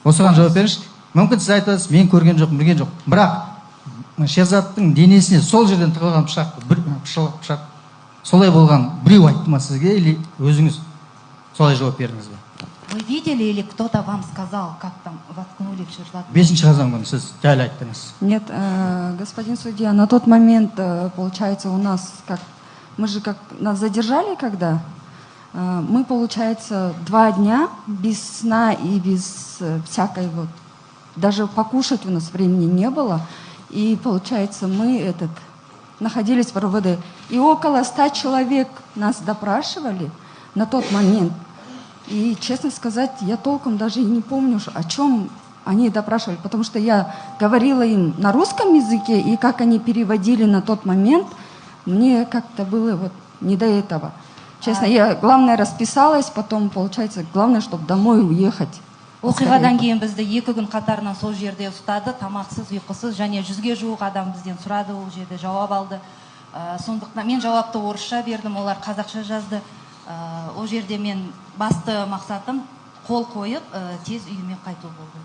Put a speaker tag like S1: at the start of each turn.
S1: Осыған жауап беріңізші. Мүмкін сіз айтасыз, мен көрген жоқ, білген жоқ. Бірақ Шерзаттың денесіне сол жерден тығылған пышақ, солай болған біреу айтты ма сізге, или өзіңіз солай жауап бердіңіз бе?
S2: Вы видели или кто-то вам сказал, как там воткнули в Шерзат?
S1: 5-ші қазан күні сіз дәл айттыңыз.
S3: Нет, господин судья, на тот момент, получается, у нас мы же нас задержали когда? Мы, получается, 2 дня без сна и без всякой даже покушать у нас времени не было. И, получается, мы находились в РОВД. И около 100 человек нас допрашивали на тот момент. И, честно сказать, я толком даже и не помню, о чем они допрашивали. Потому что я говорила им на русском языке, и как они переводили на тот момент, мне как-то было не до этого. Честно, я, главное, расписалась, потом, получается, главное, чтобы домой уехать.
S2: Оқиғадан кейін бізді 2 күн қатарынан сол жерде ұстады, тамақсыз, ұйқысыз, және 100-ге жуық адам бізден сұрады, ол жерде жауап алды. Сондықтан мен жауапты орысша бердім, олар қазақша жазды. Ол жерде мен басты мақсатым қол қойып, тез үйіме қайту болды.